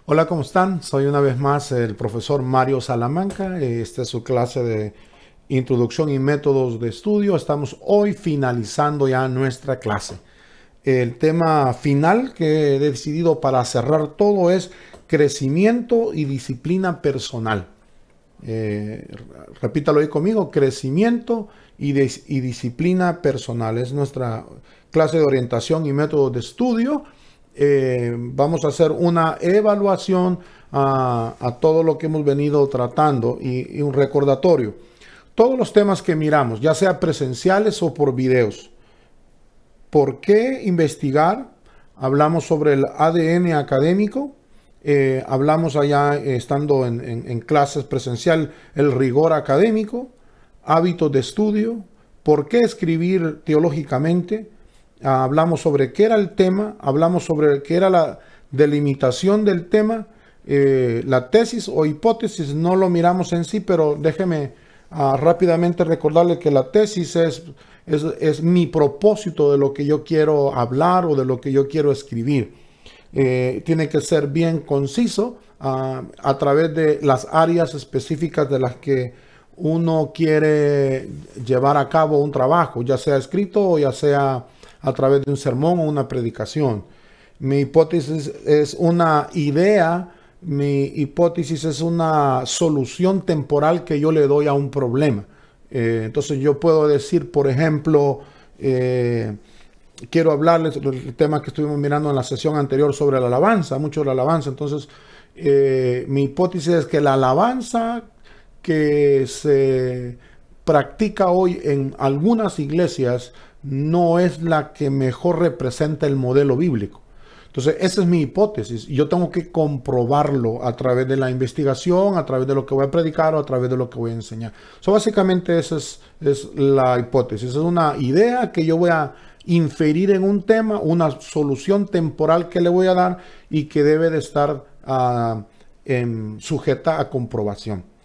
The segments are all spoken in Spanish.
Hola, ¿cómo están? Soy una vez más el profesor Mario Salamanca. Esta es su clase de Introducción y Métodos de Estudio. Estamos hoy finalizando ya nuestra clase. El tema final que he decidido para cerrar todo es crecimiento y disciplina personal. Repítalo ahí conmigo, crecimiento y disciplina personal. Es nuestra clase de orientación y métodos de estudio. Vamos a hacer una evaluación a todo lo que hemos venido tratando y un recordatorio. Todos los temas que miramos, ya sea presenciales o por videos. ¿Por qué investigar? Hablamos sobre el ADN académico. Hablamos allá estando en clases presencial, el rigor académico, hábitos de estudio, por qué escribir teológicamente. Hablamos sobre qué era el tema, hablamos sobre qué era la delimitación del tema, la tesis o hipótesis, no lo miramos en sí, pero déjeme rápidamente recordarle que la tesis es mi propósito de lo que yo quiero hablar o de lo que yo quiero escribir. Tiene que ser bien conciso a través de las áreas específicas de las que uno quiere llevar a cabo un trabajo, ya sea escrito o ya sea a través de un sermón o una predicación. Mi hipótesis es una idea, mi hipótesis es una solución temporal que yo le doy a un problema. Entonces yo puedo decir, por ejemplo, quiero hablarles del tema que estuvimos mirando en la sesión anterior sobre la alabanza, mucho de la alabanza. Entonces, mi hipótesis es que la alabanza que se practica hoy en algunas iglesias no es la que mejor representa el modelo bíblico. Entonces, esa es mi hipótesis. Yo tengo que comprobarlo a través de la investigación, a través de lo que voy a predicar o a través de lo que voy a enseñar. Básicamente esa es la hipótesis. Es una idea que yo voy a inferir en un tema, una solución temporal que le voy a dar y que debe de estar sujeta a comprobación.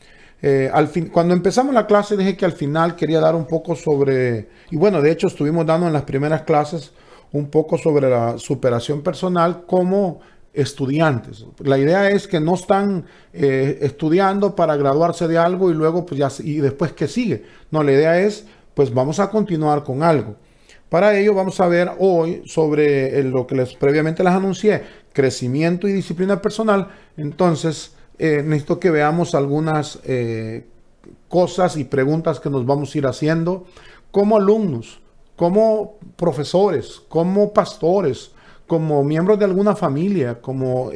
Cuando empezamos la clase dije que al final quería dar un poco sobre, y bueno, de hecho estuvimos dando en las primeras clases un poco sobre la superación personal como estudiantes. La idea es que no están estudiando para graduarse de algo y luego pues ya, y después ¿qué sigue? No, la idea es pues vamos a continuar con algo. Para ello vamos a ver hoy sobre lo que previamente les anuncié, crecimiento y disciplina personal. Entonces necesito que veamos algunas cosas y preguntas que nos vamos a ir haciendo como alumnos, como profesores, como pastores, como miembros de alguna familia, como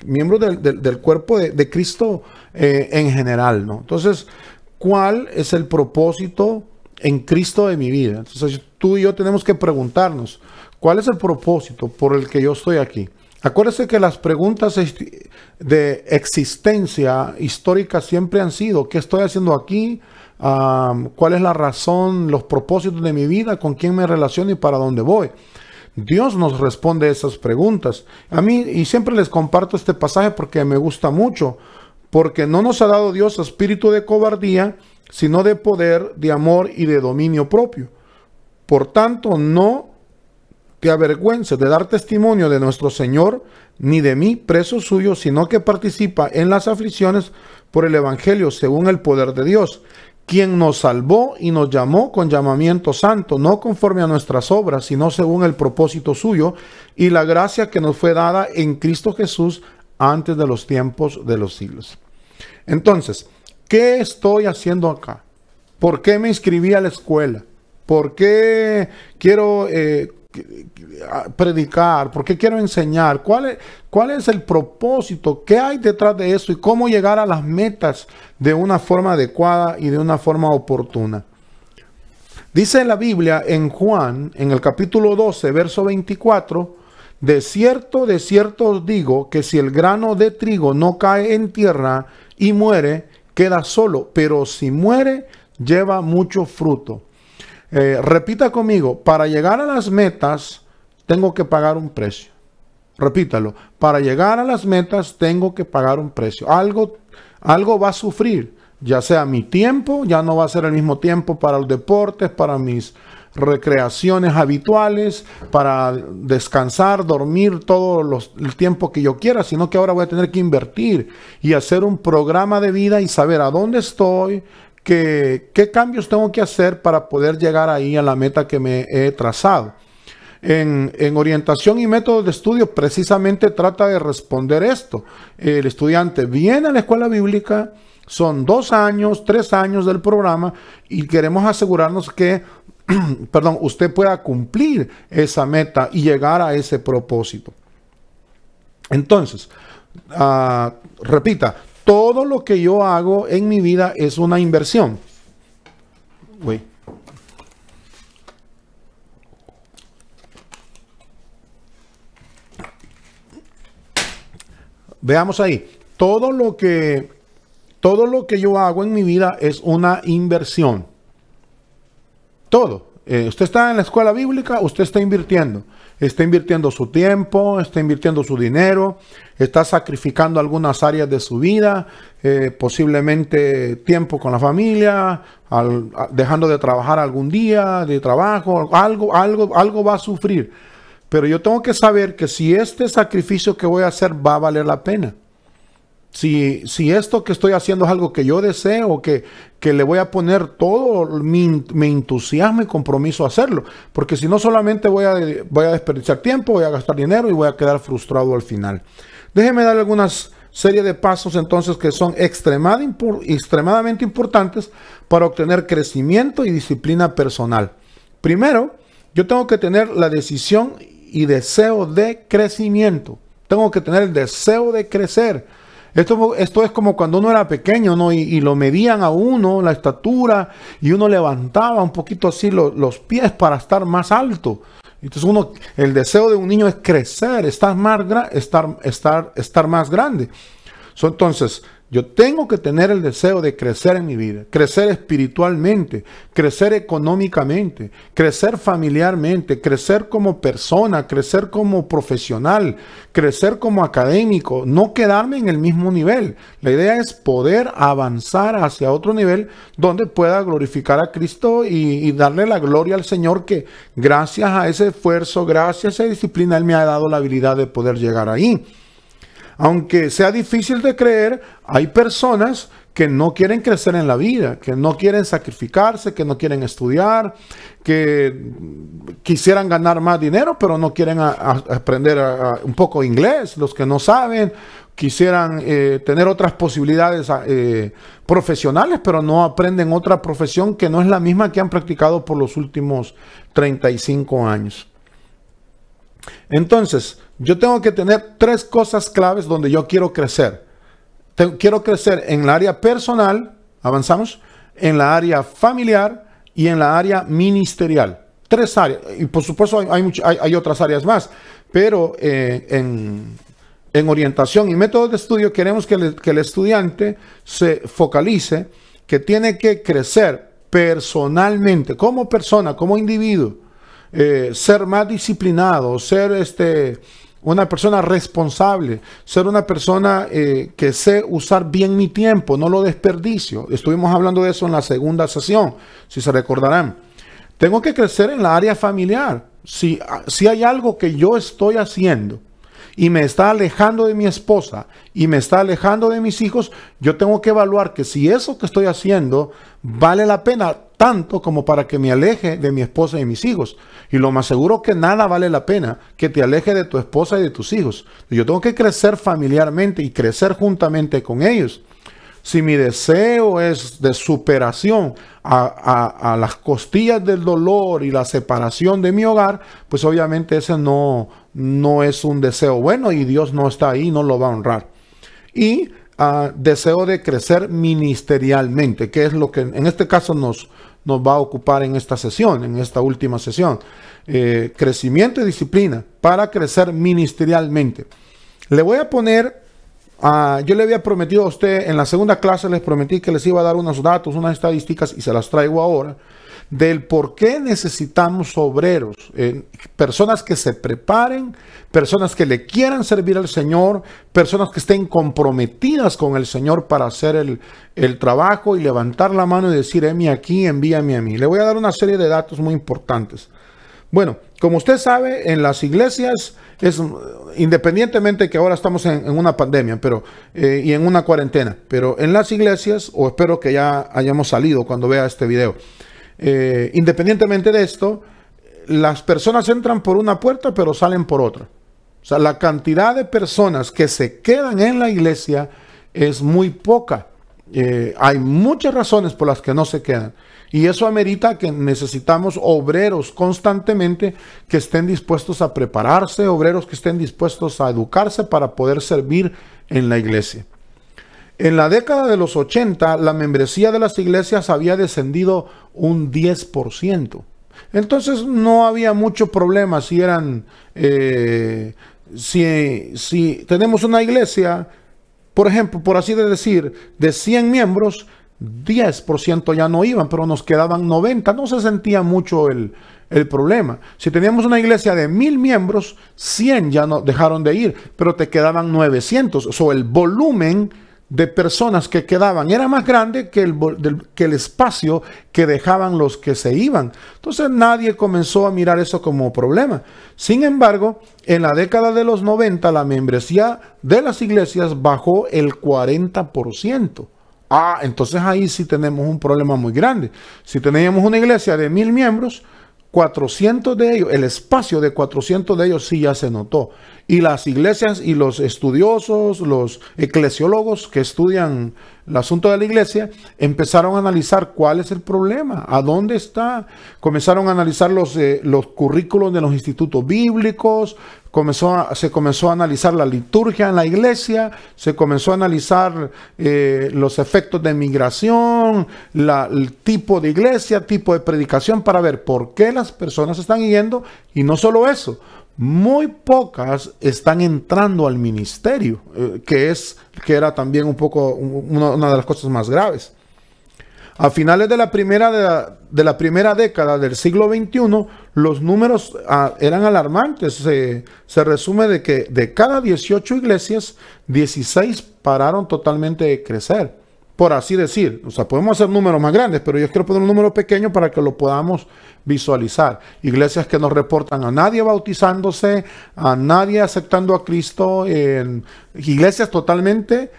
miembros del cuerpo de Cristo en general, ¿no? Entonces, ¿cuál es el propósito en Cristo de mi vida? Entonces, tú y yo tenemos que preguntarnos, ¿cuál es el propósito por el que yo estoy aquí? Acuérdese que las preguntas de existencia histórica siempre han sido, ¿qué estoy haciendo aquí? ¿Cuál es la razón, los propósitos de mi vida? ¿Con quién me relaciono y para dónde voy? Dios nos responde esas preguntas. A mí, y siempre les comparto este pasaje porque me gusta mucho, porque no nos ha dado Dios espíritu de cobardía, sino de poder, de amor y de dominio propio. Por tanto, no te avergüences de dar testimonio de nuestro Señor, ni de mí, preso suyo, sino que participa en las aflicciones por el Evangelio, según el poder de Dios, quien nos salvó y nos llamó con llamamiento santo, no conforme a nuestras obras, sino según el propósito suyo y la gracia que nos fue dada en Cristo Jesús antes de los tiempos de los siglos. Entonces, ¿qué estoy haciendo acá? ¿Por qué me inscribí a la escuela? ¿Por qué quiero predicar? ¿Por qué quiero enseñar? ¿Cuál es el propósito? ¿Qué hay detrás de eso? ¿Y cómo llegar a las metas de una forma adecuada y de una forma oportuna? Dice la Biblia en Juan, en el capítulo 12, verso 24, de cierto os digo que si el grano de trigo no cae en tierra y muere, queda solo, pero si muere, lleva mucho fruto. Repita conmigo, para llegar a las metas tengo que pagar un precio. Repítalo, para llegar a las metas tengo que pagar un precio. Algo va a sufrir, ya sea mi tiempo, ya no va a ser el mismo tiempo para los deportes, para mis recreaciones habituales para descansar, dormir todo el tiempo que yo quiera, sino que ahora voy a tener que invertir y hacer un programa de vida y saber a dónde estoy, qué cambios tengo que hacer para poder llegar ahí a la meta que me he trazado. En orientación y métodos de estudio precisamente trata de responder esto. El estudiante viene a la escuela bíblica, son 2 años, 3 años del programa y queremos asegurarnos que perdón, usted pueda cumplir esa meta y llegar a ese propósito. Entonces, repita, todo lo que yo hago en mi vida es una inversión. Uy. Veamos ahí, todo lo que yo hago en mi vida es una inversión. Todo. Usted está en la escuela bíblica, usted está invirtiendo. Está invirtiendo su tiempo, está invirtiendo su dinero, está sacrificando algunas áreas de su vida, posiblemente tiempo con la familia, dejando de trabajar algún día de trabajo, algo va a sufrir. Pero yo tengo que saber que si este sacrificio que voy a hacer va a valer la pena. Si esto que estoy haciendo es algo que yo deseo, que le voy a poner todo mi entusiasmo y compromiso a hacerlo. Porque si no, solamente voy a desperdiciar tiempo, voy a gastar dinero y voy a quedar frustrado al final. Déjeme dar algunas serie de pasos entonces que son extremadamente importantes para obtener crecimiento y disciplina personal. Primero, yo tengo que tener la decisión y deseo de crecimiento. Tengo que tener el deseo de crecer. Esto es como cuando uno era pequeño, ¿no? Y lo medían a uno, la estatura, y uno levantaba un poquito así los pies para estar más alto. Entonces el deseo de un niño es crecer, estar más grande. Entonces, yo tengo que tener el deseo de crecer en mi vida, crecer espiritualmente, crecer económicamente, crecer familiarmente, crecer como persona, crecer como profesional, crecer como académico, no quedarme en el mismo nivel. La idea es poder avanzar hacia otro nivel donde pueda glorificar a Cristo y darle la gloria al Señor, que gracias a ese esfuerzo, gracias a esa disciplina, Él me ha dado la habilidad de poder llegar ahí. Aunque sea difícil de creer, hay personas que no quieren crecer en la vida, que no quieren sacrificarse, que no quieren estudiar, que quisieran ganar más dinero, pero no quieren aprender un poco inglés, los que no saben, quisieran tener otras posibilidades profesionales, pero no aprenden otra profesión que no es la misma que han practicado por los últimos 35 años. Entonces, yo tengo que tener 3 cosas claves donde yo quiero crecer. Quiero crecer en el área personal, avanzamos, en la área familiar y en la área ministerial. 3 áreas. Y por supuesto hay otras áreas más, pero en orientación y métodos de estudio queremos que el estudiante se focalice, que tiene que crecer personalmente, como persona, como individuo. Ser más disciplinado, ser una persona responsable, ser una persona que sé usar bien mi tiempo, no lo desperdicio. Estuvimos hablando de eso en la segunda sesión, si se recordarán. Tengo que crecer en la área familiar. Si hay algo que yo estoy haciendo y me está alejando de mi esposa y me está alejando de mis hijos, yo tengo que evaluar que si eso que estoy haciendo vale la pena tanto como para que me aleje de mi esposa y mis hijos. Y lo más seguro que nada vale la pena que te aleje de tu esposa y de tus hijos. Yo tengo que crecer familiarmente y crecer juntamente con ellos. Si mi deseo es de superación a las costillas del dolor y la separación de mi hogar, pues obviamente ese no es un deseo bueno y Dios no está ahí, no lo va a honrar. Y deseo de crecer ministerialmente, que es lo que en este caso nos va a ocupar en esta sesión, en esta última sesión. Crecimiento y disciplina para crecer ministerialmente. Le voy a poner, yo le había prometido a usted, en la segunda clase les prometí que les iba a dar unos datos, unas estadísticas y se las traigo ahora. del por qué necesitamos obreros, personas que se preparen, personas que le quieran servir al Señor, personas que estén comprometidas con el Señor para hacer el trabajo y levantar la mano y decir, heme aquí, envíame a mí. Le voy a dar una serie de datos muy importantes. Bueno, como usted sabe, en las iglesias, independientemente que ahora estamos en una pandemia y en una cuarentena, pero en las iglesias, o espero que ya hayamos salido cuando vea este video, independientemente de esto, las personas entran por una puerta pero salen por otra. O sea, la cantidad de personas que se quedan en la iglesia es muy poca. Hay muchas razones por las que no se quedan. Y eso amerita que necesitamos obreros constantemente que estén dispuestos a prepararse, obreros que estén dispuestos a educarse para poder servir en la iglesia. En la década de los 80, la membresía de las iglesias había descendido un 10%. Entonces no había mucho problema si eran, si tenemos una iglesia, por ejemplo, por así decir, de 100 miembros, 10% ya no iban, pero nos quedaban 90. No se sentía mucho el problema. Si teníamos una iglesia de 1000 miembros, 100 ya no dejaron de ir, pero te quedaban 900. O sea, el volumen de personas que quedaban era más grande que el espacio que dejaban los que se iban. Entonces nadie comenzó a mirar eso como problema. Sin embargo, en la década de los 90, la membresía de las iglesias bajó el 40%. Entonces ahí sí tenemos un problema muy grande. Si teníamos una iglesia de 1000 miembros, 400 de ellos, el espacio de 400 de ellos sí ya se notó. Y las iglesias y los estudiosos, los eclesiólogos que estudian el asunto de la iglesia, empezaron a analizar cuál es el problema, a dónde está. Comenzaron a analizar los currículos de los institutos bíblicos, se comenzó a analizar la liturgia en la iglesia, se comenzó a analizar los efectos de migración, el tipo de iglesia, tipo de predicación, para ver por qué las personas están yendo. Y no solo eso, muy pocas están entrando al ministerio, que era también un poco una de las cosas más graves. A finales de la primera década del siglo XXI, los números eran alarmantes. Se resume de que de cada 18 iglesias, 16 pararon totalmente de crecer, por así decir. O sea, podemos hacer números más grandes, pero yo quiero poner un número pequeño para que lo podamos visualizar. Iglesias que no reportan a nadie bautizándose, a nadie aceptando a Cristo, iglesias totalmente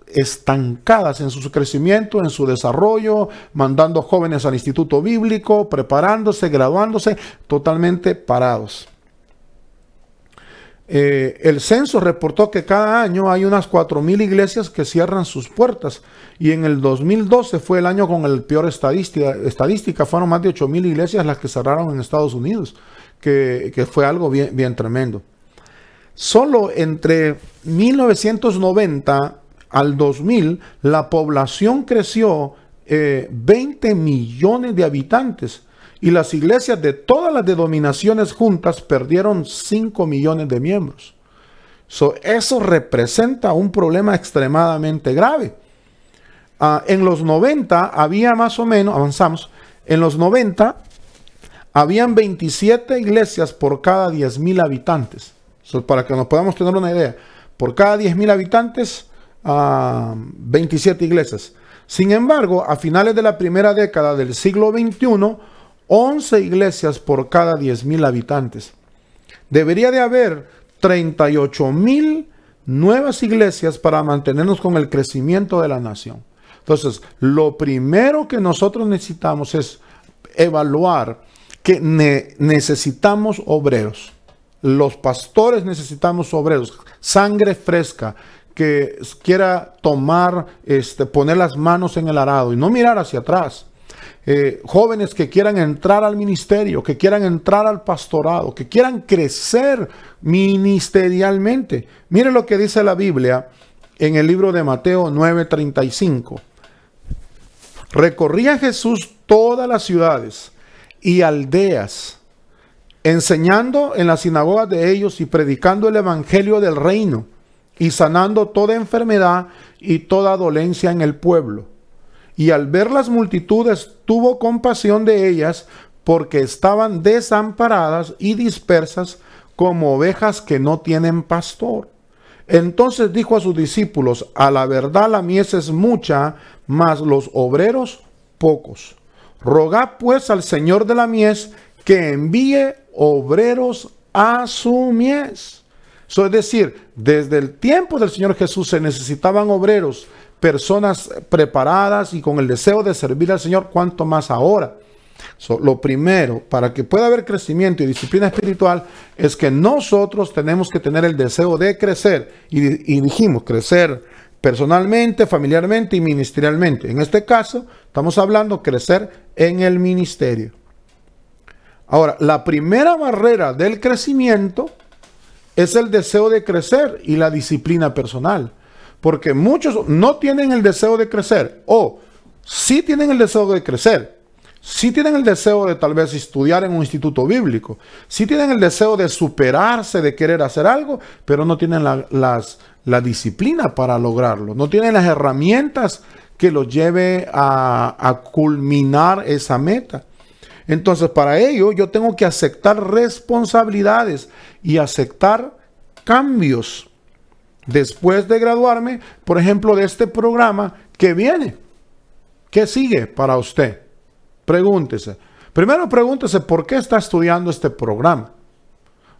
estancadas en su crecimiento, en su desarrollo, mandando jóvenes al instituto bíblico, preparándose, graduándose, totalmente parados. El censo reportó que cada año hay unas 4000 iglesias que cierran sus puertas, y en el 2012 fue el año con el peor estadística. Fueron más de 8000 iglesias las que cerraron en Estados Unidos, que fue algo bien tremendo. Solo entre 1990 al 2000, la población creció 20 millones de habitantes, y las iglesias de todas las denominaciones juntas perdieron 5 millones de miembros. Eso representa un problema extremadamente grave. En los 90 había más o menos, avanzamos, en los 90 habían 27 iglesias por cada 10,000 habitantes. Para que nos podamos tener una idea, por cada 10,000 habitantes, 27 iglesias. Sin embargo, a finales de la primera década del siglo XXI, 11 iglesias por cada 10,000 habitantes. Debería de haber 38,000 nuevas iglesias para mantenernos con el crecimiento de la nación. Entonces, lo primero que nosotros necesitamos es evaluar que necesitamos obreros. Los pastores necesitamos obreros, sangre fresca, que quiera poner las manos en el arado y no mirar hacia atrás. Jóvenes que quieran entrar al ministerio, que quieran entrar al pastorado, que quieran crecer ministerialmente. Mire lo que dice la Biblia en el libro de Mateo 9:35. Recorría Jesús todas las ciudades y aldeas, enseñando en las sinagogas de ellos y predicando el evangelio del reino, y sanando toda enfermedad y toda dolencia en el pueblo. y al ver las multitudes tuvo compasión de ellas, porque estaban desamparadas y dispersas como ovejas que no tienen pastor. Entonces dijo a sus discípulos: a la verdad la mies es mucha, mas los obreros pocos. Rogad pues al Señor de la mies que envíe obreros a su mies. Es decir, desde el tiempo del Señor Jesús se necesitaban obreros, personas preparadas y con el deseo de servir al Señor, cuanto más ahora. Lo primero, para que pueda haber crecimiento y disciplina espiritual, es que nosotros tenemos que tener el deseo de crecer. Y dijimos, crecer personalmente, familiarmente y ministerialmente. En este caso, estamos hablando de crecer en el ministerio. Ahora, la primera barrera del crecimiento es el deseo de crecer y la disciplina personal. Porque muchos no tienen el deseo de crecer, o sí tienen el deseo de crecer. Sí tienen el deseo de tal vez estudiar en un instituto bíblico. Sí tienen el deseo de superarse, de querer hacer algo, pero no tienen la disciplina para lograrlo. No tienen las herramientas que los lleve a culminar esa meta. Entonces, para ello, yo tengo que aceptar responsabilidades y aceptar cambios. Después de graduarme, por ejemplo, de este programa que viene, ¿qué sigue para usted? Pregúntese. Primero pregúntese por qué está estudiando este programa.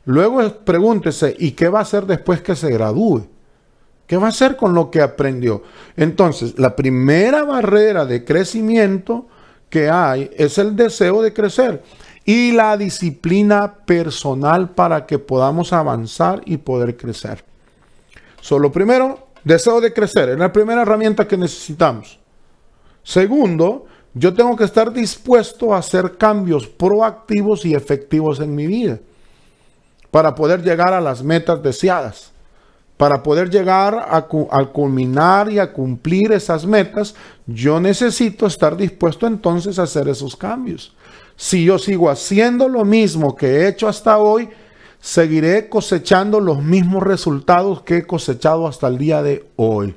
Luego pregúntese, ¿y qué va a hacer después que se gradúe? ¿Qué va a hacer con lo que aprendió? Entonces, la primera barrera de crecimiento que hay es el deseo de crecer y la disciplina personal para que podamos avanzar y poder crecer. Lo primero, deseo de crecer. Es la primera herramienta que necesitamos. Segundo, yo tengo que estar dispuesto a hacer cambios proactivos y efectivos en mi vida para poder llegar a las metas deseadas. Para poder llegar a culminar y a cumplir esas metas, yo necesito estar dispuesto entonces a hacer esos cambios. Si yo sigo haciendo lo mismo que he hecho hasta hoy, seguiré cosechando los mismos resultados que he cosechado hasta el día de hoy.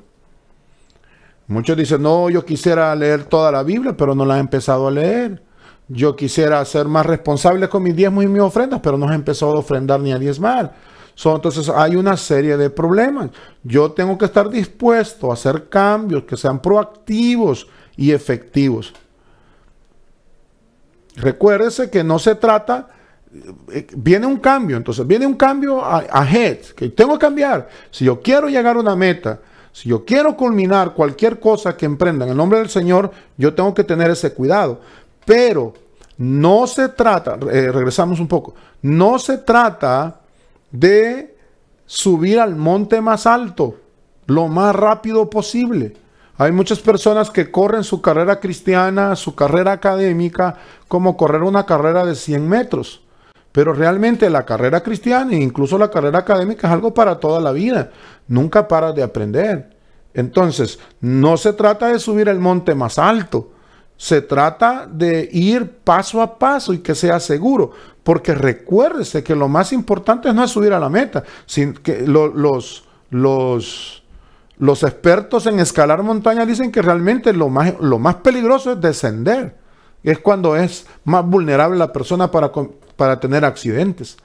Muchos dicen, no, yo quisiera leer toda la Biblia, pero no la he empezado a leer. Yo quisiera ser más responsable con mis diezmos y mis ofrendas, pero no he empezado a ofrendar ni a diezmar. Entonces hay una serie de problemas. Yo tengo que estar dispuesto a hacer cambios que sean proactivos y efectivos. Recuérdese que no se trata, viene un cambio, entonces viene un cambio ahead, que tengo que cambiar. Si yo quiero llegar a una meta, si yo quiero culminar cualquier cosa que emprenda en el nombre del Señor, yo tengo que tener ese cuidado. Pero no se trata, regresamos un poco, no se trata de subir al monte más alto lo más rápido posible. Hay muchas personas que corren su carrera cristiana, su carrera académica, como correr una carrera de 100 metros. Pero realmente la carrera cristiana e incluso la carrera académica es algo para toda la vida. Nunca paras de aprender. Entonces, no se trata de subir el monte más alto. Se trata de ir paso a paso y que sea seguro. Porque recuérdese que lo más importante no es subir a la meta. Sin que los expertos en escalar montañas dicen que realmente lo más peligroso es descender. Es cuando es más vulnerable la persona para tener accidentes.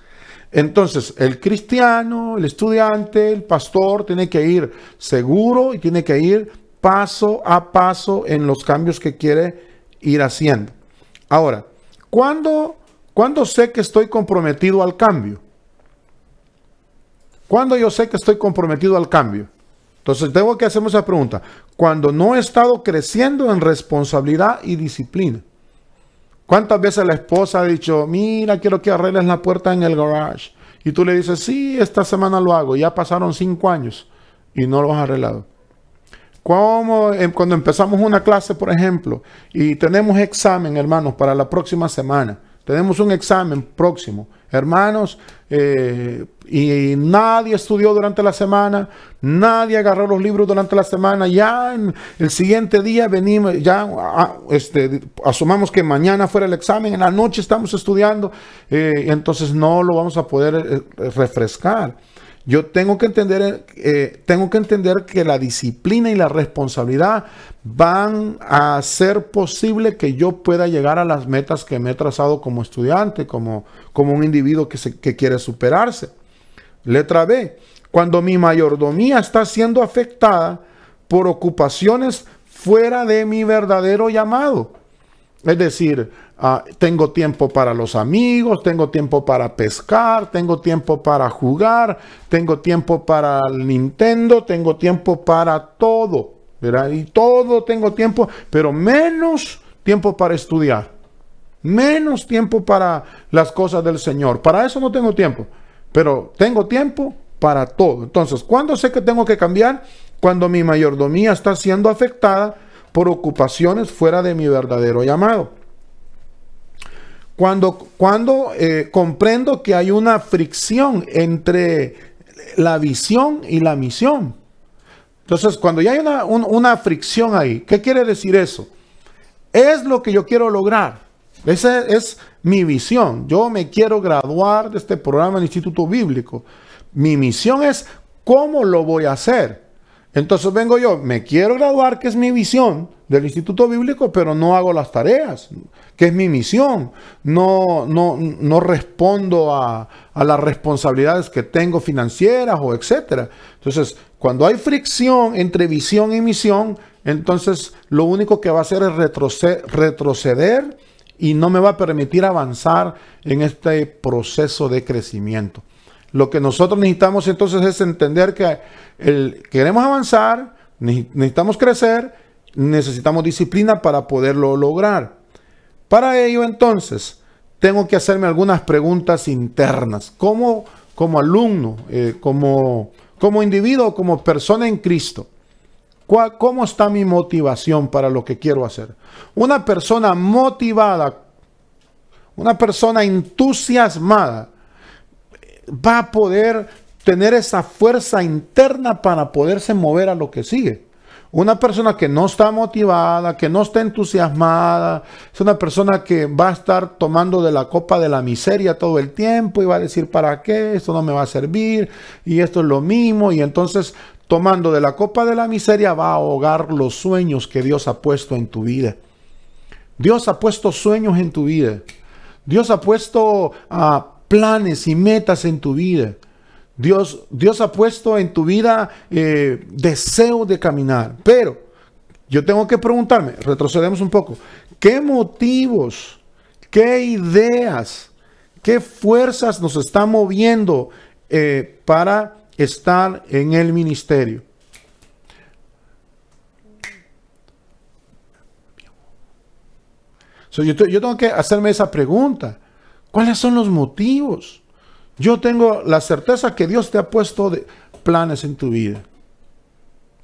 Entonces, el cristiano, el estudiante, el pastor tiene que ir seguro y tiene que ir paso a paso en los cambios que quiere ir haciendo. Ahora, ¿cuándo sé que estoy comprometido al cambio? ¿Cuándo yo sé que estoy comprometido al cambio? Entonces, tengo que hacerme esa pregunta. Cuando no he estado creciendo en responsabilidad y disciplina. ¿Cuántas veces la esposa ha dicho, mira, quiero que arregles la puerta en el garage? Y tú le dices, sí, esta semana lo hago. Ya pasaron 5 años y no lo has arreglado. Cuando empezamos una clase, por ejemplo, y tenemos examen, hermanos, para la próxima semana. Tenemos un examen próximo, hermanos, y nadie estudió durante la semana, nadie agarró los libros durante la semana. Ya en el siguiente día venimos, ya asumamos que mañana fuera el examen, en la noche estamos estudiando, entonces no lo vamos a poder refrescar. Yo tengo que entender que la disciplina y la responsabilidad van a hacer posible que yo pueda llegar a las metas que me he trazado como estudiante, como un individuo que quiere superarse. Letra B. Cuando mi mayordomía está siendo afectada por ocupaciones fuera de mi verdadero llamado. Es decir, tengo tiempo para los amigos, tengo tiempo para pescar, tengo tiempo para jugar, tengo tiempo para el Nintendo, tengo tiempo para todo, ¿verdad? Y todo tengo tiempo, pero menos tiempo para estudiar, menos tiempo para las cosas del Señor. Para eso no tengo tiempo, pero tengo tiempo para todo. Entonces, ¿cuándo sé que tengo que cambiar? Cuando mi mayordomía está siendo afectada por ocupaciones fuera de mi verdadero llamado. Cuando comprendo que hay una fricción entre la visión y la misión. Entonces, cuando ya hay una fricción ahí, ¿qué quiere decir eso? Es lo que yo quiero lograr. Esa es mi visión. Yo me quiero graduar de este programa del Instituto Bíblico. Mi misión es cómo lo voy a hacer. Entonces vengo yo, me quiero graduar, que es mi visión del Instituto Bíblico, pero no hago las tareas, que es mi misión. No respondo a las responsabilidades que tengo financieras o etcétera. Entonces, cuando hay fricción entre visión y misión, entonces lo único que va a hacer es retroceder y no me va a permitir avanzar en este proceso de crecimiento. Lo que nosotros necesitamos entonces es entender que queremos avanzar, necesitamos crecer, necesitamos disciplina para poderlo lograr. Para ello entonces tengo que hacerme algunas preguntas internas, como alumno, como individuo, como persona en Cristo. ¿Cómo está mi motivación para lo que quiero hacer? Una persona motivada, una persona entusiasmada, va a poder tener esa fuerza interna para poderse mover a lo que sigue. Una persona que no está motivada, que no está entusiasmada, es una persona que va a estar tomando de la copa de la miseria todo el tiempo y va a decir, ¿para qué? Esto no me va a servir y esto es lo mismo. Y entonces, tomando de la copa de la miseria, va a ahogar los sueños que Dios ha puesto en tu vida. Dios ha puesto sueños en tu vida. Dios ha puesto planes y metas en tu vida. Dios ha puesto en tu vida deseo de caminar. Pero yo tengo que preguntarme, retrocedemos un poco, ¿qué motivos, qué ideas, qué fuerzas nos están moviendo para estar en el ministerio? Yo tengo que hacerme esa pregunta. ¿Cuáles son los motivos? Yo tengo la certeza que Dios te ha puesto planes en tu vida.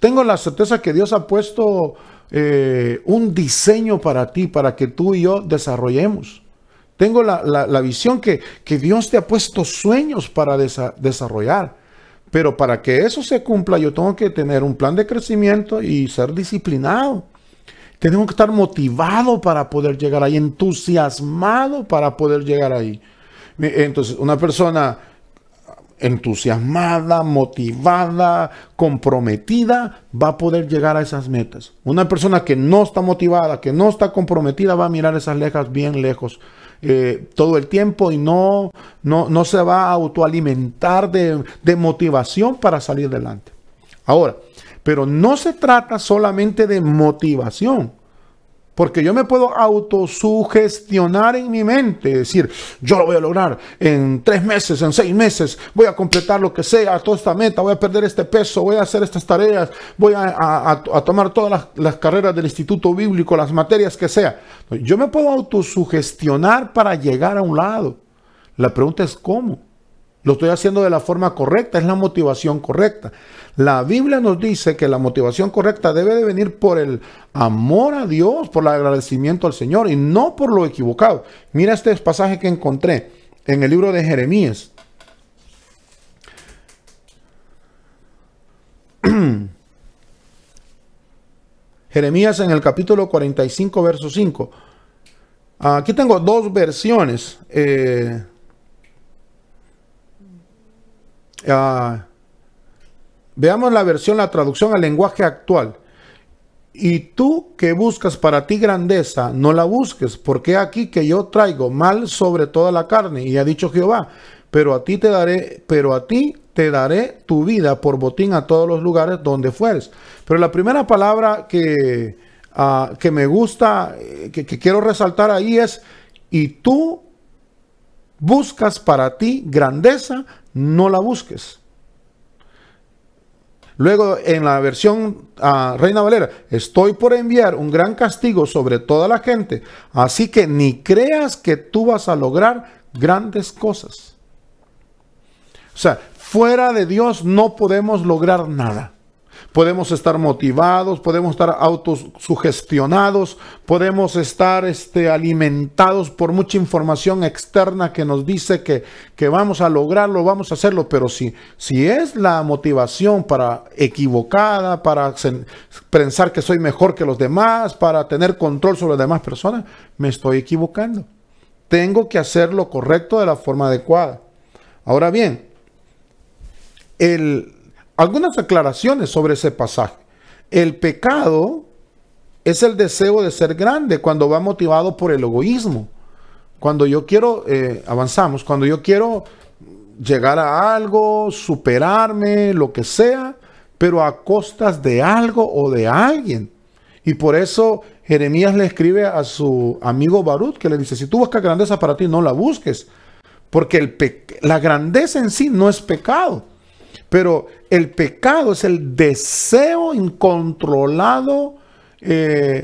Tengo la certeza que Dios ha puesto un diseño para ti, para que tú y yo desarrollemos. Tengo la visión que Dios te ha puesto sueños para desarrollar. Pero para que eso se cumpla, yo tengo que tener un plan de crecimiento y ser disciplinado. Tenemos que estar motivados para poder llegar ahí, entusiasmados para poder llegar ahí. Entonces, una persona entusiasmada, motivada, comprometida, va a poder llegar a esas metas. Una persona que no está motivada, que no está comprometida, va a mirar esas metas bien lejos todo el tiempo y no se va a autoalimentar de motivación para salir adelante. Ahora, pero no se trata solamente de motivación, porque yo me puedo autosugestionar en mi mente, decir, yo lo voy a lograr en 3 meses, en 6 meses, voy a completar lo que sea, toda esta meta, voy a perder este peso, voy a hacer estas tareas, voy a tomar todas las carreras del Instituto Bíblico, las materias que sea. Yo me puedo autosugestionar para llegar a un lado. La pregunta es ¿cómo? Lo estoy haciendo de la forma correcta, es la motivación correcta. La Biblia nos dice que la motivación correcta debe de venir por el amor a Dios, por el agradecimiento al Señor y no por lo equivocado. Mira este pasaje que encontré en el libro de Jeremías. Jeremías en el capítulo 45, verso 5. Aquí tengo 2 versiones. Veamos la versión, la traducción al lenguaje actual. Y tú que buscas para ti grandeza, no la busques, porque aquí que yo traigo mal sobre toda la carne, y ha dicho Jehová, pero a ti te daré tu vida por botín a todos los lugares donde fueres. Pero la primera palabra que me gusta, que quiero resaltar ahí es, y tú buscas para ti grandeza, no la busques. Luego en la versión Reina Valera, estoy por enviar un gran castigo sobre toda la gente, así que ni creas que tú vas a lograr grandes cosas. O sea, fuera de Dios no podemos lograr nada. Podemos estar motivados, podemos estar autosugestionados, podemos estar alimentados por mucha información externa que nos dice que vamos a lograrlo, vamos a hacerlo, pero si es la motivación equivocada, para pensar que soy mejor que los demás, para tener control sobre las demás personas, me estoy equivocando. Tengo que hacer lo correcto de la forma adecuada. Ahora bien, algunas aclaraciones sobre ese pasaje. El pecado es el deseo de ser grande cuando va motivado por el egoísmo. Cuando yo quiero, avanzamos, cuando yo quiero llegar a algo, superarme, lo que sea, pero a costas de algo o de alguien. Y por eso Jeremías le escribe a su amigo Barut, que le dice, si tú buscas grandeza para ti, no la busques. Porque la grandeza en sí no es pecado. Pero el pecado es el deseo incontrolado,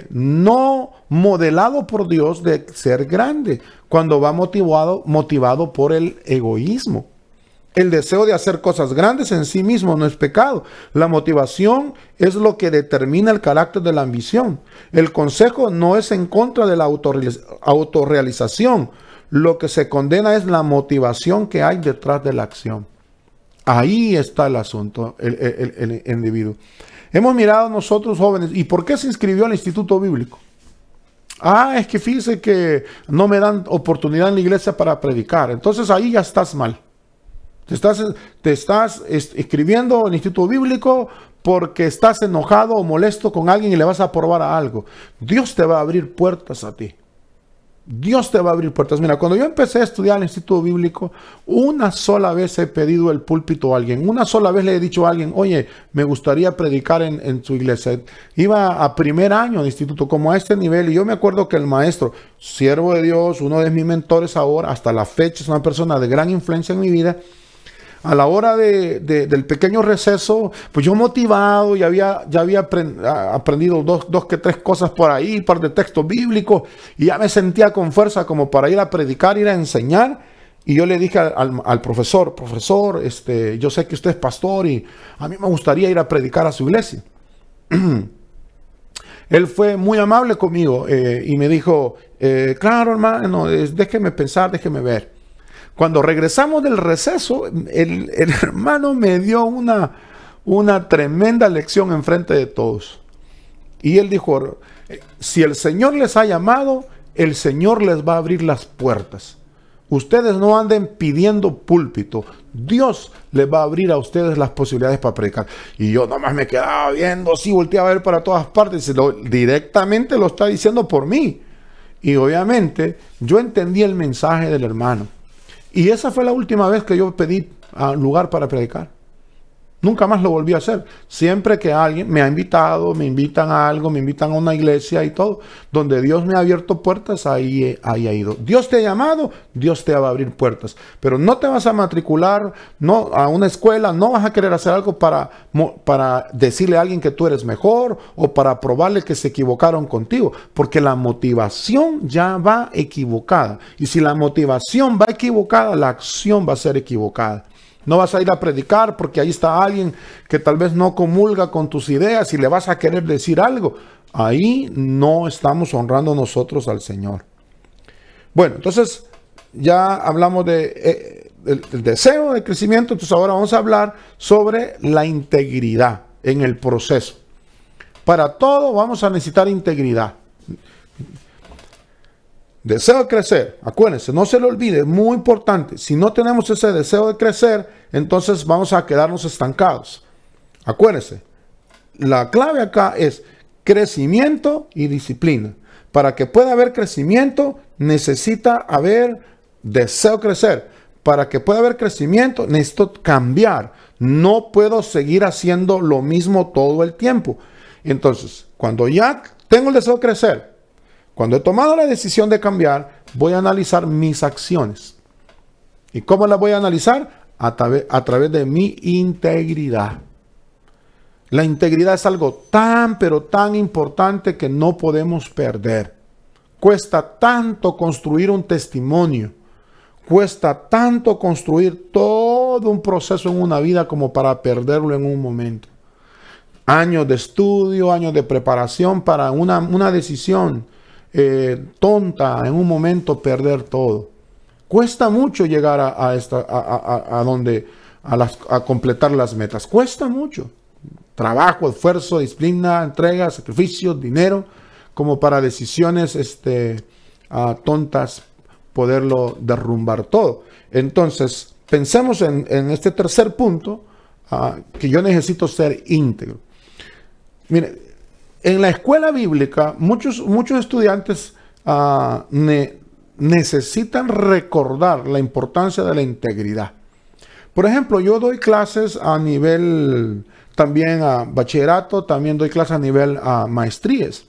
no modelado por Dios de ser grande, cuando va motivado por el egoísmo. El deseo de hacer cosas grandes en sí mismo no es pecado. La motivación es lo que determina el carácter de la ambición. El consejo no es en contra de la autorrealización. Lo que se condena es la motivación que hay detrás de la acción. Ahí está el asunto, el individuo. Hemos mirado nosotros jóvenes, ¿y por qué se inscribió al Instituto Bíblico? Es que fíjese que no me dan oportunidad en la iglesia para predicar. Entonces ahí ya estás mal. Te estás escribiendo al Instituto Bíblico porque estás enojado o molesto con alguien y le vas a probar a algo. Dios te va a abrir puertas a ti. Dios te va a abrir puertas. Mira, cuando yo empecé a estudiar el Instituto Bíblico, una sola vez he pedido el púlpito a alguien. Una sola vez le he dicho a alguien, oye, me gustaría predicar en su iglesia. Iba a primer año de instituto, como a este nivel. Y yo me acuerdo que el maestro, siervo de Dios, uno de mis mentores ahora, hasta la fecha, es una persona de gran influencia en mi vida. A la hora del pequeño receso, pues yo motivado, ya había aprendido tres cosas por ahí, un par de textos bíblicos, y ya me sentía con fuerza como para ir a predicar, ir a enseñar. Y yo le dije al profesor, yo sé que usted es pastor y a mí me gustaría ir a predicar a su iglesia. Él fue muy amable conmigo y me dijo, claro hermano, déjeme pensar, déjeme ver. Cuando regresamos del receso, el hermano me dio una tremenda lección enfrente de todos. Y él dijo, si el Señor les ha llamado, el Señor les va a abrir las puertas. Ustedes no anden pidiendo púlpito. Dios les va a abrir a ustedes las posibilidades para predicar. Y yo nomás me quedaba viendo, así volteaba a ver para todas partes. Directamente lo está diciendo por mí. Y obviamente yo entendí el mensaje del hermano. Y esa fue la última vez que yo pedí lugar para predicar. Nunca más lo volví a hacer. Siempre que alguien me ha invitado, me invitan a algo, me invitan a una iglesia y todo, donde Dios me ha abierto puertas, ahí ha ido. Dios te ha llamado, Dios te va a abrir puertas. Pero no te vas a matricular a una escuela, no vas a querer hacer algo para decirle a alguien que tú eres mejor o para probarle que se equivocaron contigo. Porque la motivación ya va equivocada. Y si la motivación va equivocada, la acción va a ser equivocada. No vas a ir a predicar porque ahí está alguien que tal vez no comulga con tus ideas y le vas a querer decir algo. Ahí no estamos honrando nosotros al Señor. Bueno, entonces ya hablamos del deseo de crecimiento. Entonces ahora vamos a hablar sobre la integridad en el proceso. Para todo vamos a necesitar integridad. Deseo de crecer, acuérdense, no se le olvide, es muy importante. Si no tenemos ese deseo de crecer, entonces vamos a quedarnos estancados. Acuérdense, la clave acá es crecimiento y disciplina. Para que pueda haber crecimiento, necesita haber deseo crecer. Para que pueda haber crecimiento, necesito cambiar. No puedo seguir haciendo lo mismo todo el tiempo. Entonces, cuando ya tengo el deseo de crecer, cuando he tomado la decisión de cambiar, voy a analizar mis acciones. ¿Y cómo las voy a analizar? A través de mi integridad. La integridad es algo tan, pero tan importante que no podemos perder. Cuesta tanto construir un testimonio. Cuesta tanto construir todo un proceso en una vida como para perderlo en un momento. Años de estudio, años de preparación para una decisión tonta, en un momento perder todo. Cuesta mucho llegar a completar las metas. Cuesta mucho. Trabajo, esfuerzo, disciplina, entrega, sacrificios, dinero, como para decisiones tontas poderlo derrumbar todo. Entonces, pensemos en este tercer punto, que yo necesito ser íntegro. Mire, en la escuela bíblica, muchos estudiantes necesitan recordar la importancia de la integridad. Por ejemplo, yo doy clases a nivel también a bachillerato, también doy clases a nivel maestrías.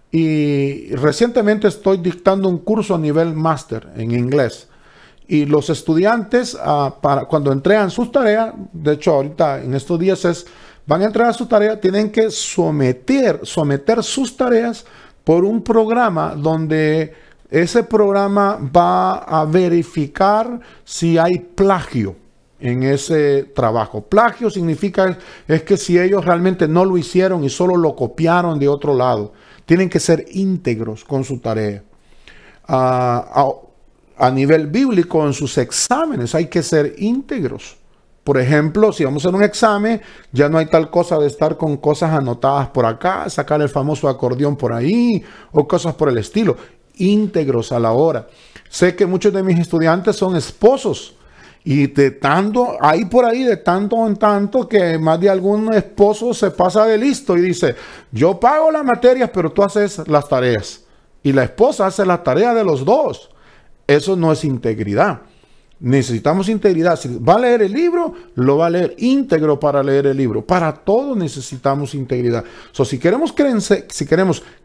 Y recientemente estoy dictando un curso a nivel máster en inglés. Y los estudiantes, cuando entregan sus tareas, de hecho ahorita en estos días van a entregar sus tareas, tienen que someter sus tareas por un programa donde ese programa va a verificar si hay plagio en ese trabajo. Plagio significa es que si ellos realmente no lo hicieron y solo lo copiaron de otro lado, tienen que ser íntegros con su tarea. A nivel bíblico, en sus exámenes hay que ser íntegros. Por ejemplo, si vamos a hacer un examen, ya no hay tal cosa de estar con cosas anotadas por acá, sacar el famoso acordeón por ahí o cosas por el estilo. Íntegros a la hora. Sé que muchos de mis estudiantes son esposos y hay por ahí de tanto en tanto que más de algún esposo se pasa de listo y dice, yo pago las materias, pero tú haces las tareas. Y la esposa hace las tareas de los dos. Eso no es integridad. Necesitamos integridad. Si va a leer el libro, lo va a leer íntegro para leer el libro. Para todo necesitamos integridad. Si queremos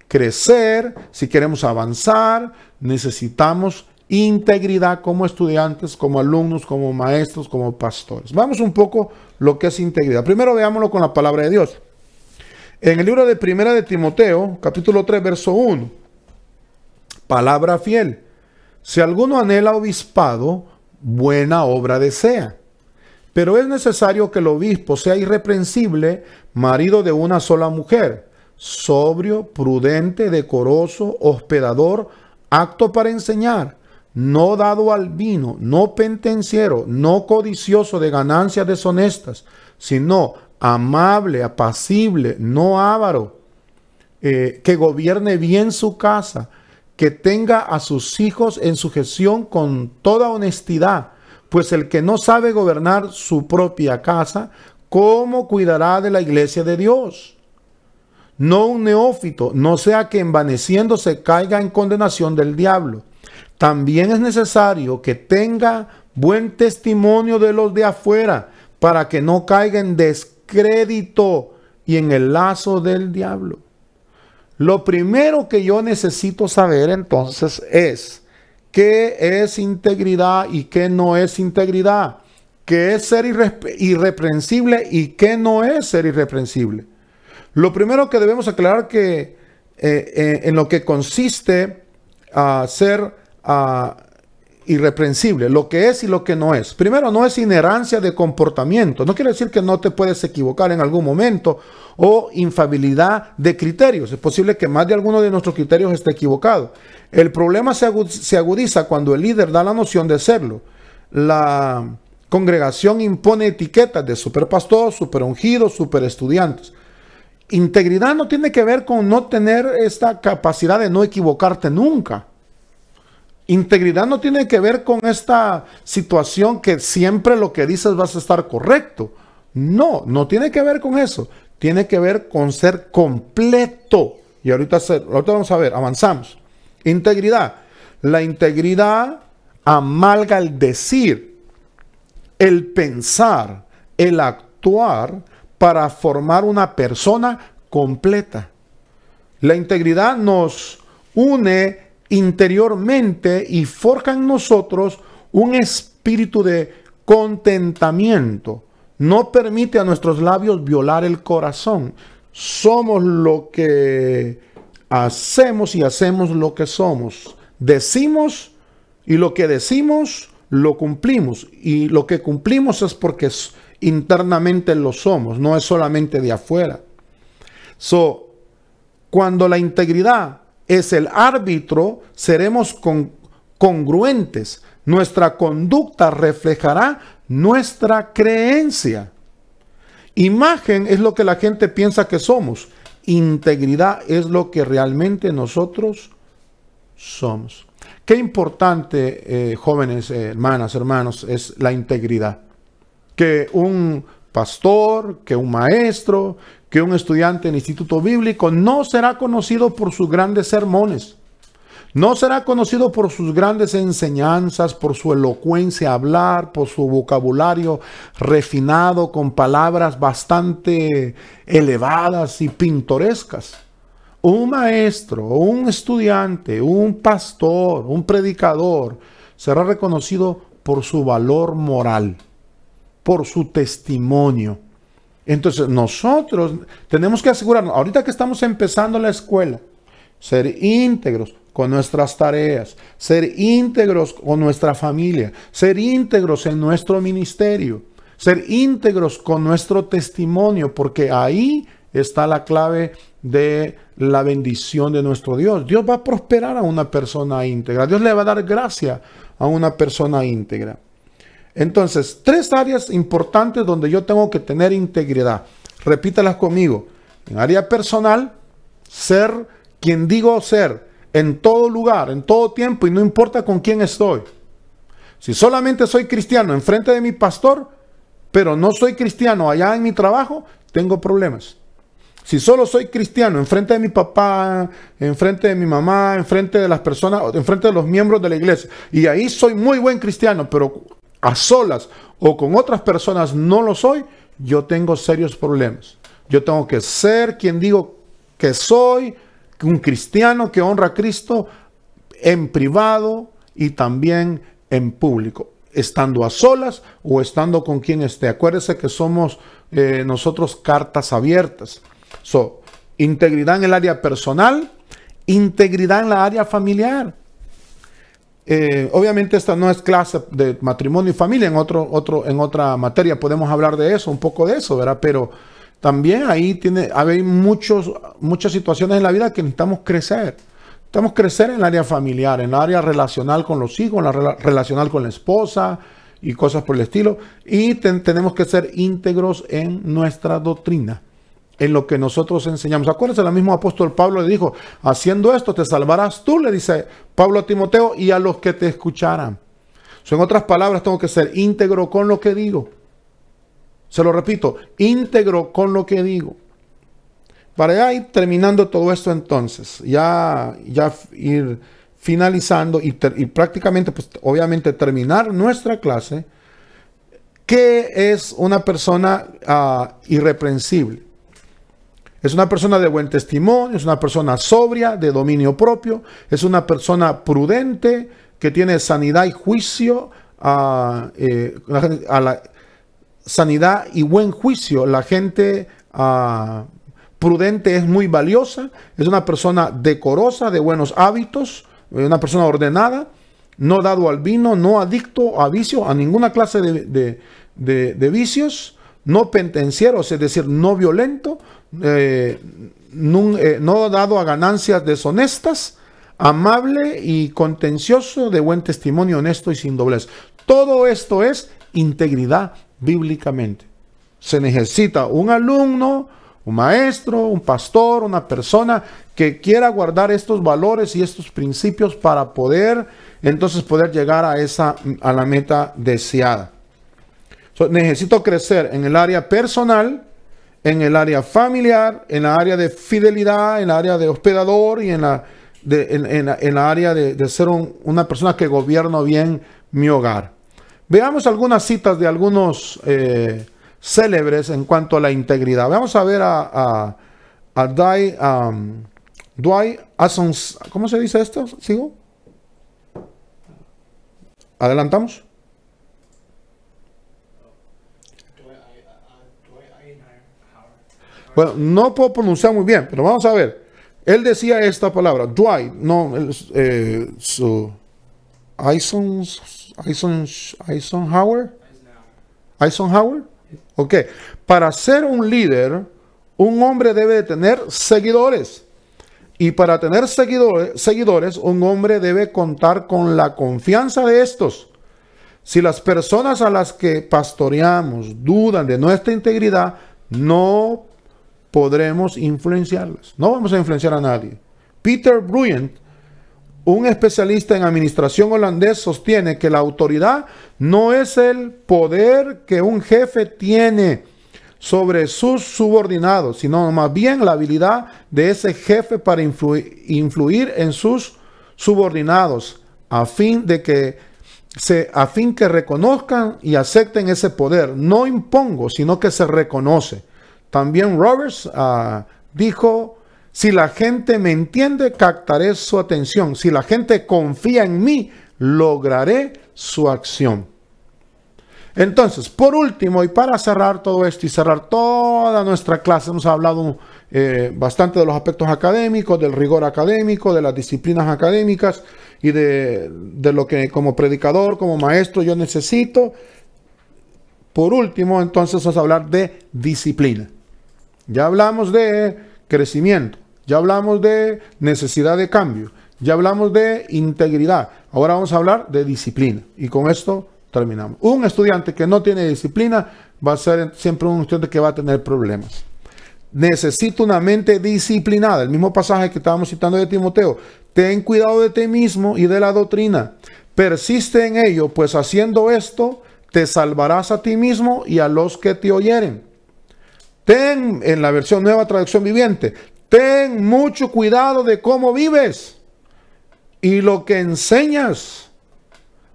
crecer, si queremos avanzar, necesitamos integridad como estudiantes, como alumnos, como maestros, como pastores. Vamos un poco lo que es integridad. Primero veámoslo con la palabra de Dios. En el libro de Primera de Timoteo, capítulo 3, verso 1. Palabra fiel. Si alguno anhela obispado, buena obra desea. Pero es necesario que el obispo sea irreprensible, marido de una sola mujer, sobrio, prudente, decoroso, hospedador, apto para enseñar, no dado al vino, no pendenciero, no codicioso de ganancias deshonestas, sino amable, apacible, no avaro, que gobierne bien su casa, que tenga a sus hijos en sujeción con toda honestidad, pues el que no sabe gobernar su propia casa, ¿cómo cuidará de la iglesia de Dios? No un neófito, no sea que envaneciéndose caiga en condenación del diablo. También es necesario que tenga buen testimonio de los de afuera, para que no caiga en descrédito y en el lazo del diablo. Lo primero que yo necesito saber entonces es qué es integridad y qué no es integridad, qué es ser irreprensible y qué no es ser irreprensible. Lo primero que debemos aclarar que en lo que consiste ser irreprensible, lo que es y lo que no es. Primero, no es inherancia de comportamiento. No quiere decir que no te puedes equivocar en algún momento o infalibilidad de criterios. Es posible que más de alguno de nuestros criterios esté equivocado. El problema se agudiza cuando el líder da la noción de serlo. La congregación impone etiquetas de superpastor, superungido, superestudiantes. Integridad no tiene que ver con no tener esta capacidad de no equivocarte nunca. Integridad no tiene que ver con esta situación que siempre lo que dices vas a estar correcto. No, no tiene que ver con eso. Tiene que ver con ser completo. Y ahorita vamos a ver, avanzamos. Integridad. La integridad amalga el decir, el pensar, el actuar para formar una persona completa. La integridad nos une interiormente y forja en nosotros un espíritu de contentamiento. No permite a nuestros labios violar el corazón. Somos lo que hacemos y hacemos lo que somos. Decimos y lo que decimos lo cumplimos. Y lo que cumplimos es porque internamente lo somos, no es solamente de afuera. Cuando la integridad es el árbitro, seremos congruentes. Nuestra conducta reflejará nuestra creencia. Imagen es lo que la gente piensa que somos. Integridad es lo que realmente nosotros somos. Qué importante, jóvenes, hermanas, hermanos, es la integridad. Que un pastor, que un maestro, que un estudiante en instituto bíblico no será conocido por sus grandes sermones. No será conocido por sus grandes enseñanzas, por su elocuencia a hablar, por su vocabulario refinado con palabras bastante elevadas y pintorescas. Un maestro, un estudiante, un pastor, un predicador será reconocido por su valor moral, por su testimonio. Entonces nosotros tenemos que asegurarnos, ahorita que estamos empezando la escuela, ser íntegros con nuestras tareas, ser íntegros con nuestra familia, ser íntegros en nuestro ministerio, ser íntegros con nuestro testimonio, porque ahí está la clave de la bendición de nuestro Dios. Dios va a prosperar a una persona íntegra. Dios le va a dar gracia a una persona íntegra. Entonces, 3 áreas importantes donde yo tengo que tener integridad. Repítalas conmigo. En área personal, ser quien digo ser, en todo lugar, en todo tiempo, y no importa con quién estoy. Si solamente soy cristiano en frente de mi pastor, pero no soy cristiano allá en mi trabajo, tengo problemas. Si solo soy cristiano en frente de mi papá, en frente de mi mamá, en frente de las personas, en frente de los miembros de la iglesia, y ahí soy muy buen cristiano, pero a solas o con otras personas no lo soy, yo tengo serios problemas. Yo tengo que ser quien digo que soy, un cristiano que honra a Cristo en privado y también en público, estando a solas o estando con quien esté. Acuérdese que somos nosotros cartas abiertas. Integridad en el área personal, integridad en la área familiar. Obviamente esta no es clase de matrimonio y familia, en otra materia podemos hablar de eso, un poco de eso, ¿verdad? Pero también ahí hay muchas situaciones en la vida que necesitamos crecer. Necesitamos crecer en el área familiar, en el área relacional con los hijos, en la relacional con la esposa y cosas por el estilo. Y tenemos que ser íntegros en nuestra doctrina, en lo que nosotros enseñamos. Acuérdense, el mismo apóstol Pablo le dijo, haciendo esto te salvarás tú, le dice Pablo a Timoteo, y a los que te escucharan. En otras palabras, tengo que ser íntegro con lo que digo. Se lo repito, íntegro con lo que digo. Para ya ir terminando todo esto entonces, ya ir finalizando y prácticamente, pues obviamente terminar nuestra clase. ¿Qué es una persona irreprensible? Es una persona de buen testimonio, es una persona sobria, de dominio propio, es una persona prudente, que tiene sanidad y juicio, sanidad y buen juicio. La gente prudente es muy valiosa, es una persona decorosa, de buenos hábitos, una persona ordenada, no dado al vino, no adicto a vicio, a ninguna clase de vicios, no pendenciero, es decir, no violento, no dado a ganancias deshonestas, amable y contencioso, de buen testimonio, honesto y sin doblez. Todo esto es integridad bíblicamente. Se necesita un alumno, un maestro, un pastor, una persona que quiera guardar estos valores y estos principios para poder llegar a la meta deseada. Necesito crecer en el área personal, en el área familiar, en la área de fidelidad, en la área de hospedador y en la área de ser una persona que gobierno bien mi hogar. Veamos algunas citas de algunos célebres en cuanto a la integridad. Vamos a ver a Dwight Eisenhower. ¿Cómo se dice esto? ¿Sigo? ¿Adelantamos? Bueno, no puedo pronunciar muy bien, pero vamos a ver. Él decía esta palabra, Dwight, no, Eisenhower. Ok. Para ser un líder, un hombre debe de tener seguidores. Y para tener seguidores, un hombre debe contar con la confianza de estos. Si las personas a las que pastoreamos dudan de nuestra integridad, no podremos influenciarlas. No vamos a influenciar a nadie. Peter Bruyant, un especialista en administración holandés, sostiene que la autoridad no es el poder que un jefe tiene sobre sus subordinados, sino más bien la habilidad de ese jefe para influir en sus subordinados, a fin que reconozcan y acepten ese poder. No impongo, sino que se reconoce. También Roberts dijo: si la gente me entiende, captaré su atención. Si la gente confía en mí, lograré su acción. Entonces, por último, y para cerrar todo esto y cerrar toda nuestra clase, hemos hablado bastante de los aspectos académicos, del rigor académico, de las disciplinas académicas y de lo que como predicador, como maestro yo necesito. Por último, entonces, vamos a hablar de disciplina. Ya hablamos de crecimiento, ya hablamos de necesidad de cambio, ya hablamos de integridad. Ahora vamos a hablar de disciplina. Y con esto terminamos. Un estudiante que no tiene disciplina va a ser siempre un estudiante que va a tener problemas. Necesita una mente disciplinada. El mismo pasaje que estábamos citando de Timoteo. Ten cuidado de ti mismo y de la doctrina. Persiste en ello, pues haciendo esto te salvarás a ti mismo y a los que te oyeren. Ten, en la versión Nueva Traducción Viviente, ten mucho cuidado de cómo vives y lo que enseñas.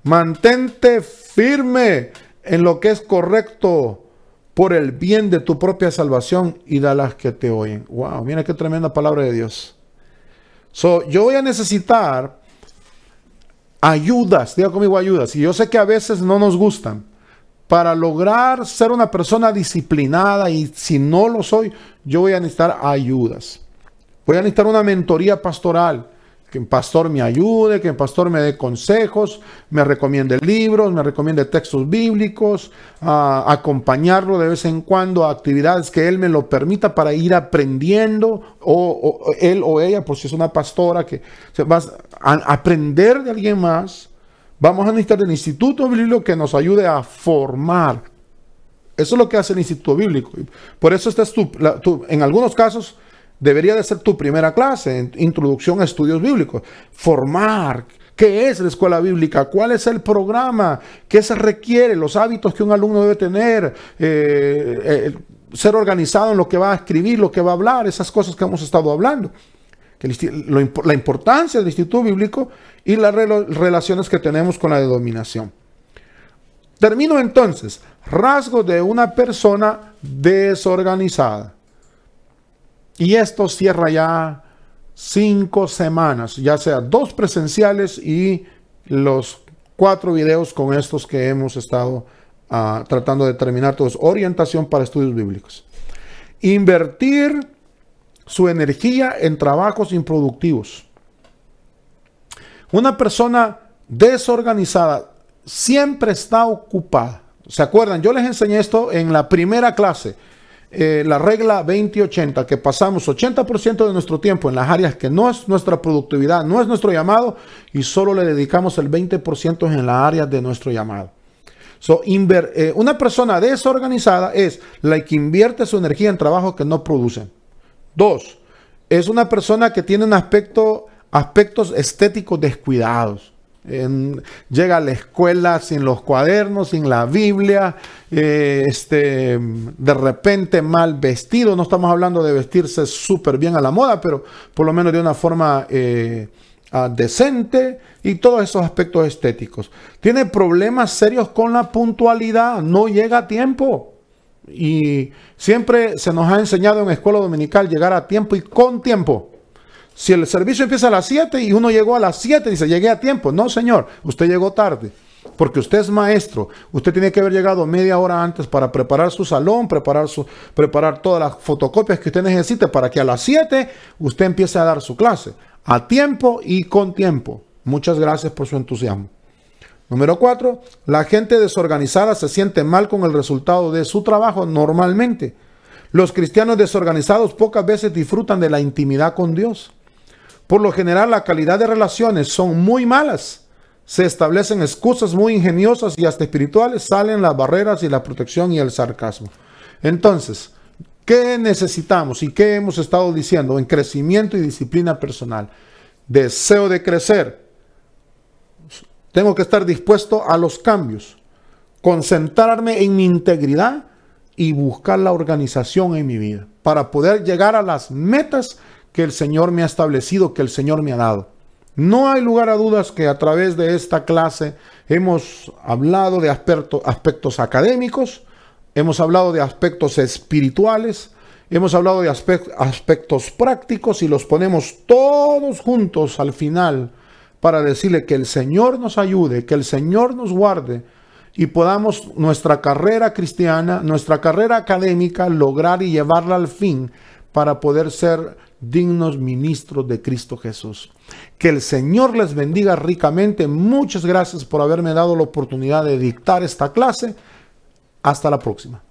Mantente firme en lo que es correcto por el bien de tu propia salvación y de las que te oyen. Wow, mira qué tremenda palabra de Dios. Yo voy a necesitar ayudas, diga conmigo ayudas, y yo sé que a veces no nos gustan, para lograr ser una persona disciplinada, y si no lo soy, yo voy a necesitar ayudas. Voy a necesitar una mentoría pastoral, que el pastor me ayude, que el pastor me dé consejos, me recomiende libros, me recomiende textos bíblicos, acompañarlo de vez en cuando a actividades que él me lo permita para ir aprendiendo, o él o ella, pues si es una pastora que va a aprender de alguien más. Vamos a necesitar el Instituto Bíblico que nos ayude a formar. Eso es lo que hace el Instituto Bíblico. Por eso esta es en algunos casos debería de ser tu primera clase, en introducción a estudios bíblicos. Formar. ¿Qué es la escuela bíblica? ¿Cuál es el programa? ¿Qué se requiere? Los hábitos que un alumno debe tener. Ser organizado en lo que va a escribir, lo que va a hablar. Esas cosas que hemos estado hablando. La importancia del Instituto Bíblico y las relaciones que tenemos con la denominación. Termino entonces. Rasgos de una persona desorganizada. Y esto cierra ya 5 semanas, ya sea 2 presenciales y los 4 videos con estos que hemos estado tratando de terminar todos. Orientación para estudios bíblicos. Invertir su energía en trabajos improductivos. Una persona desorganizada siempre está ocupada. ¿Se acuerdan? Yo les enseñé esto en la primera clase. La regla 20-80, que pasamos 80% de nuestro tiempo en las áreas que no es nuestra productividad, no es nuestro llamado, y solo le dedicamos el 20% en las áreas de nuestro llamado. Una persona desorganizada es la que invierte su energía en trabajos que no producen. 2, es una persona que tiene aspectos estéticos descuidados. Llega a la escuela sin los cuadernos, sin la Biblia, de repente mal vestido. No estamos hablando de vestirse súper bien a la moda, pero por lo menos de una forma decente, y todos esos aspectos estéticos. Tiene problemas serios con la puntualidad, no llega a tiempo. Y siempre se nos ha enseñado en escuela dominical llegar a tiempo y con tiempo. Si el servicio empieza a las 7 y uno llegó a las 7, dice, llegué a tiempo. No, señor, usted llegó tarde. Porque usted es maestro. Usted tiene que haber llegado media hora antes para preparar su salón, preparar todas las fotocopias que usted necesite para que a las 7 usted empiece a dar su clase. A tiempo y con tiempo. Muchas gracias por su entusiasmo. Número 4. La gente desorganizada se siente mal con el resultado de su trabajo normalmente. Los cristianos desorganizados pocas veces disfrutan de la intimidad con Dios. Por lo general, la calidad de relaciones son muy malas. Se establecen excusas muy ingeniosas y hasta espirituales. Salen las barreras y la protección y el sarcasmo. Entonces, ¿qué necesitamos y qué hemos estado diciendo en crecimiento y disciplina personal? Deseo de crecer. Tengo que estar dispuesto a los cambios. Concentrarme en mi integridad y buscar la organización en mi vida para poder llegar a las metas que el Señor me ha establecido, que el Señor me ha dado. No hay lugar a dudas que a través de esta clase hemos hablado de aspectos académicos, hemos hablado de aspectos espirituales, hemos hablado de aspectos prácticos y los ponemos todos juntos al final para decirle que el Señor nos ayude, que el Señor nos guarde y podamos nuestra carrera cristiana, nuestra carrera académica, lograr y llevarla al fin para poder ser dignos ministros de Cristo Jesús. Que el Señor les bendiga ricamente. Muchas gracias por haberme dado la oportunidad de dictar esta clase. Hasta la próxima.